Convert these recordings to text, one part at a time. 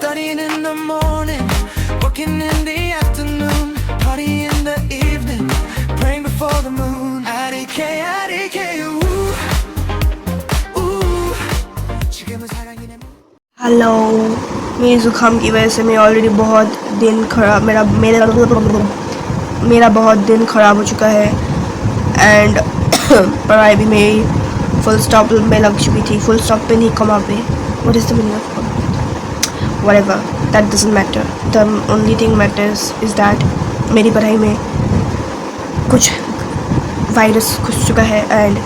Studying in the morning, working in the afternoon, party in the evening, praying before the moon. IDK, ooh, ooh. 지금은 사랑이네. Hello. मेरी ज़ुकाम की वजह से मैं already बहुत दिन खराब मेरा बहुत दिन ख़राब हो चुका है एंड पढ़ाई भी मेरी फुल स्टॉप में लग चुकी थी। फुल स्टॉप पे नहीं, कमा पे। What is the meaning of whatever, that doesn't matter. The only thing matters is that मेरी पढ़ाई में कुछ वायरस घुस चुका है एंड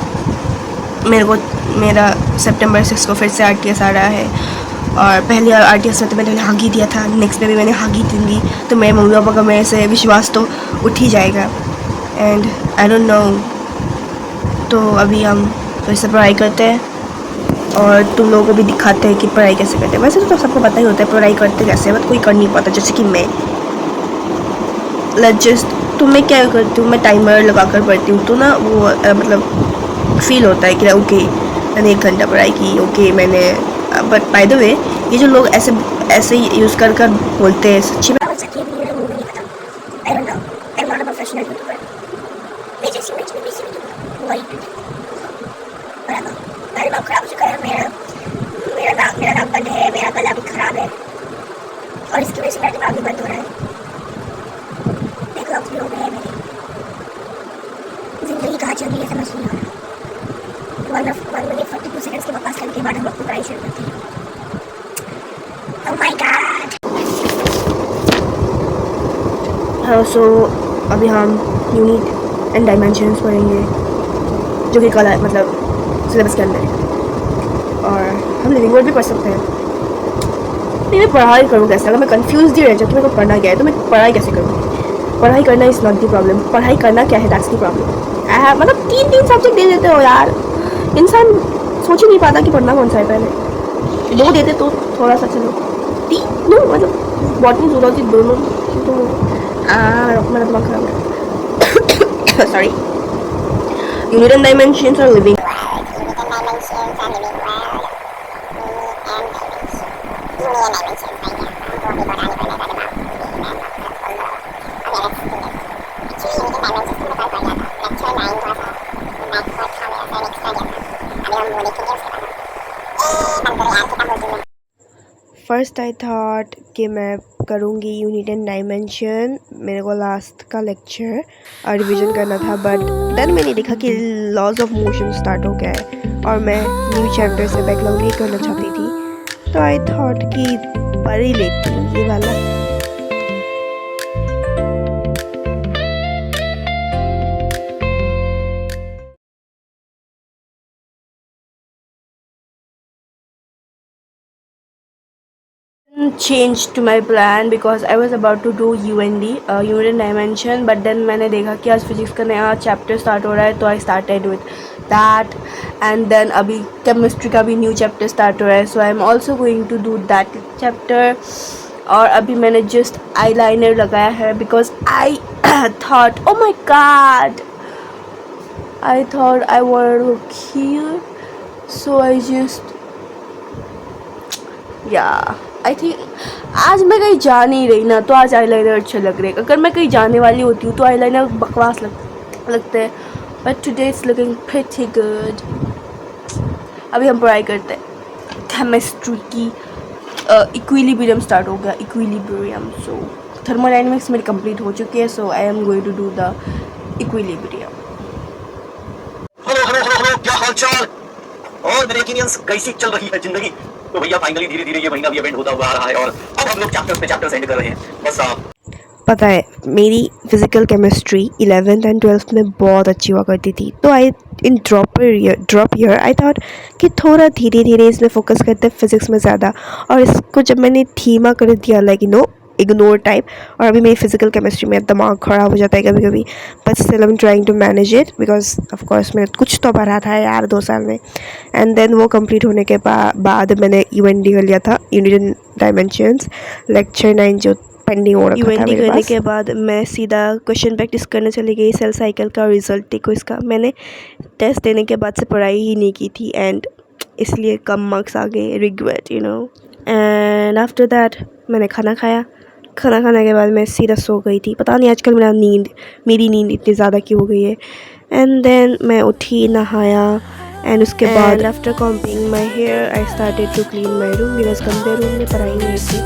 मेरा सितंबर 6 को फिर से RTS आ रहा है। और पहले RTS में तो मैंने हाँ ही दिया था, नेक्स्ट में भी मैंने हाँ ही दूँगी, तो मेरे मम्मी पापा का मेरे से विश्वास तो उठ ही जाएगा एंड आई डोंट नो। तो अभी हम फिर से पढ़ाई करते हैं और तुम लोगों को भी दिखाते हैं कि पढ़ाई कैसे करते हैं। वैसे तो सबको पता ही होता है पढ़ाई करते कैसे, बट कोई कर नहीं पाता, जैसे कि मैं। तो मैं क्या करती हूँ, मैं टाइमर लगा कर पढ़ती हूँ, तो ना वो मतलब फील होता है कि ओके मैंने 1 घंटा पढ़ाई की, ओके मैंने। बट बाय द वे, ये जो लोग ऐसे यूज़ कर बोलते हैं, सच्ची में मेरा गला भी खराब है और इसकी वजह से मेरा दिमाग भी बंद हो रहा है। देखो अब लोग हैं मेरी जिंदगी कहाँ चल रही है समझ नहीं आ रहा। 1 minute 42 seconds के वापस करने के बाद हम लोग पढ़ाई शुरू करते हैं। Oh my God! हाँ, सो अभी हम यूनिट एंड डायमेंशंस पढ़ेंगे, जो कि कल मतलब सिलेबस के अंदर है। और हम लिविंग वर्ड भी पढ़ सकते हैं। नहीं, मैं पढ़ाई करूँ कैसे? अगर मैं कंफ्यूज ही रह जाऊँ कि मेरे को पढ़ना क्या है, तो मैं पढ़ाई कैसे करूँगी? पढ़ाई करना इज़ नॉट द प्रॉब्लम। पढ़ाई करना क्या है, दैट्स द प्रॉब्लम। मतलब 3 सब्जेक्ट दे देते हो यार, इंसान सोच ही नहीं पाता कि पढ़ना कौन सा है। पहले 2 देते तो थोड़ा सा चलो, 3 नो मतलब बॉटनी जूलॉजी दोनों तो मेरा दिमाग खराब है। सॉरी। यूनिट एंड डायमेंशंस और लिविंग फर्स्ट आई थॉट कि मैं करूँगी यूनिट एंड डायमेंशन, मेरे को लास्ट का लेक्चर और रिवीजन करना था, बट देन मैंने देखा कि लॉज ऑफ मोशन स्टार्ट हो गया है और मैं न्यू चैप्टर से बैकलॉग नहीं करना चाहती थी, तो आई थॉट कि पढ़ ही लेती हूँ ये वाला। Changed to my plan because I was about to do UND, unit and dimension, but then मैंने देखा कि आज फिजिक्स का नया चैप्टर स्टार्ट हो रहा है, तो I started with that and then अभी केमिस्ट्री का भी न्यू चैप्टर स्टार्ट हो रहा है, so I am also going to do that chapter. और अभी मैंने जस्ट आई लाइनर लगाया है because I thought oh my God, I thought I want to look here, so I just I think आज मैं कहीं जा नहीं रही ना, तो आज आईलाइनर अच्छा लग रहा है। अगर मैं कहीं जाने वाली होती हूँ तो आईलाइनर बकवास लगते हैं, but today it's looking pretty good. अभी हम पढ़ाई करते हैं केमिस्ट्री की। इक्विलिब्रियम स्टार्ट हो गया, इक्विलिब्रियम। सो थर्मोडायनेमिक्स मेरी कंप्लीट हो चुकी है, so I am going to do the equilibrium. Hello, क्या हाल चाल? और मेरे यकीनियन कैसी चल रही है जिंदगी? तो भैया फाइनली धीरे धीरे ये महीना भी एंड होता हुआ आ रहा है और अब हम लोग चैप्टर्स पे चैप्टर्स एंड कर रहे हैं। बस पता है मेरी physical chemistry 11th and 12th में बहुत अच्छी हुआ करती थी, तो I in drop year I thought कि थोड़ा धीरे धीरे इसमें फोकस करते हैं फिज़िक्स में ज़्यादा। और इसको जब मैंने धीमा कर दिया, लाइक इग्नोर टाइप, और अभी मेरी फिज़िकल केमिस्ट्री में दिमाग ख़राब हो जाता है कभी कभी, but still I am trying to manage it because of course मैंने कुछ तो पढ़ा था यार 2 साल में। एंड देन वो कंप्लीट होने के बाद मैंने UND कर लिया था, यूनिट एंड डायमेंशंस, लेक्चर 9 जो पेंडिंग हो रखा था मेरे पास। करने के बाद मैं सीधा क्वेश्चन प्रैक्टिस करने चली गई। सेल साइकिल का रिजल्ट देखो इसका, मैंने टेस्ट देने के बाद से पढ़ाई ही नहीं की थी एंड इसलिए कम मार्क्स आ गए, रिग्रेट एंड आफ्टर दैट मैंने खाना खाया। खाना खाने के बाद मैं सीधा सो गई थी। पता नहीं आजकल मेरी नींद इतनी ज़्यादा क्यों हो गई है। एंड देन मैं उठी, नहाया एंड उसके बाद after combing my hair I started to clean my room. Because गंदे रूम में पढ़ाई नहीं होती,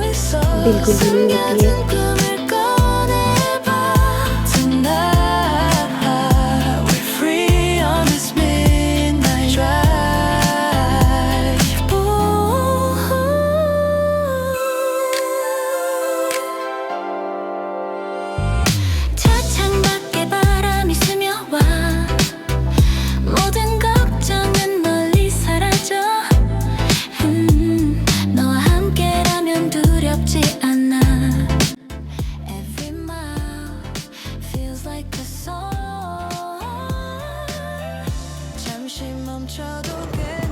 बिल्कुल भी नहीं होती है।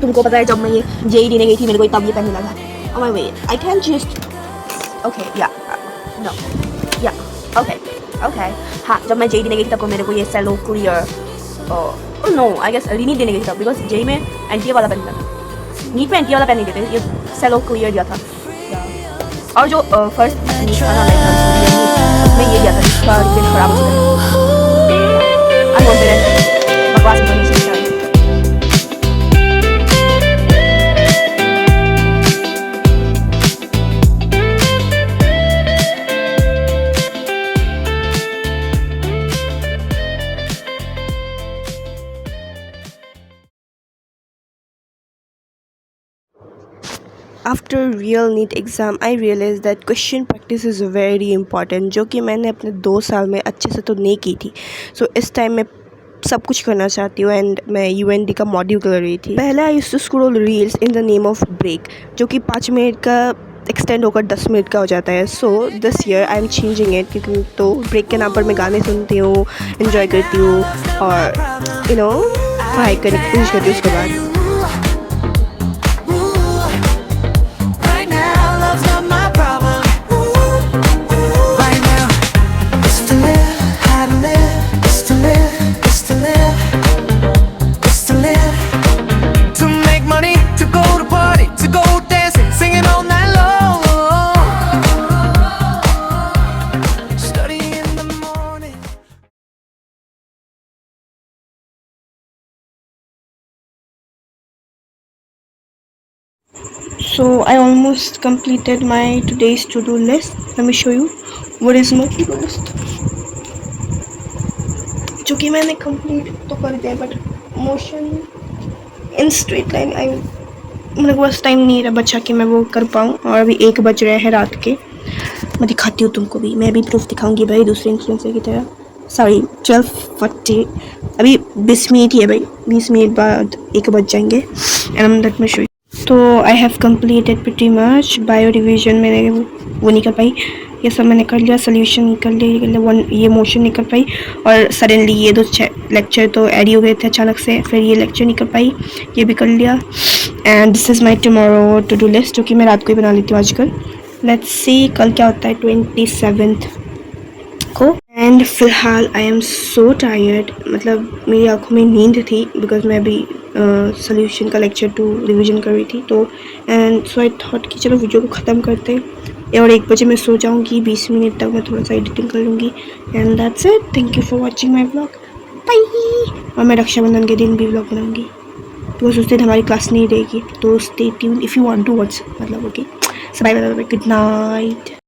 तुमको पता है जब मैं ये जेई देने गई थी मेरे को तब ये पहनने लगा। Oh my wait, I can just okay yeah no yeah okay हाँ, जब मैं जेई देने गई थी तब को मेरे को ये सेलो clear no I guess re-NEET देने गई थी तब, बिकॉज जेई में एंटी वाला पहनना था, नीट में एंटी वाला पहन देते, ये सेलो क्लियर दिया था। और जो फर्स्ट नीट था ना मैं ये दिया था जिसका रिजल्ट खराब हो गया। आई कॉन्फिडेंट बकवास information. After real NEET exam I realise that question practice is very important, जो कि मैंने अपने 2 साल में अच्छे से तो नहीं की थी। सो इस टाइम मैं सब कुछ करना चाहती हूँ एंड मैं UND का मॉड्यूल कर रही थी। पहले I used to scroll reels in the name of break, जो कि 5 मिनट का एक्सटेंड होकर 10 मिनट का हो जाता है। So this year I am changing it, क्योंकि तो ब्रेक के नाम पर मैं गाने सुनती हूँ, इन्जॉय करती हूँ और पढ़ाई करने की कोशिश करती हूँ उसके बाद। So I almost completed my today's to-do list. Let me show you what is my to-do list. जो कि मैंने complete तो कर दिया, but motion in straight line मेरे को बस टाइम नहीं रहा बचा कि मैं वो कर पाऊँ। और अभी 1 बज रहे हैं रात के। मैं दिखाती हूँ तुमको भी, मैं भी प्रूफ दिखाऊंगी भाई दूसरे इन्फ्लुएंसर की तरह। सॉरी 12:40, अभी 20 मिनट ही है भाई, 20 मिनट बाद 1 बज जाएंगे। And let me show you. तो I have completed pretty much. Bio revision मैंने वो नहीं कर पाई, ये सब मैंने कर लिया। सोल्यूशन निकल लिया, ये मोशन निकल पाई। और सडनली ये 2 लेक्चर तो ऐड हो गए थे अचानक से, फिर ये लेक्चर निकल पाई, ये भी कर लिया। And this is my tomorrow to do list, जो कि मैं रात को ही बना लेती हूँ आजकल। लेट्स सी कल क्या होता है 27th को। एंड फिलहाल आई एम सो टायर्ड, मतलब मेरी आँखों में नींद थी बिकॉज मैं अभी सोल्यूशन का लेक्चर 2 रिवीजन कर रही थी। तो एंड सो आई थॉट कि चलो वीडियो को ख़त्म करते हैं और 1 बजे मैं सो जाऊँगी। 20 मिनट तक मैं थोड़ा सा एडिटिंग कर लूँगी। And that's it, thank you for watching my vlog, bye. और मैं रक्षाबंधन के दिन भी व्लॉग बनाऊँगी, बिकॉज उस दिन हमारी क्लास नहीं रहेगी। तो stay tuned if you want to watch, मतलब okay. So bye bye, good night.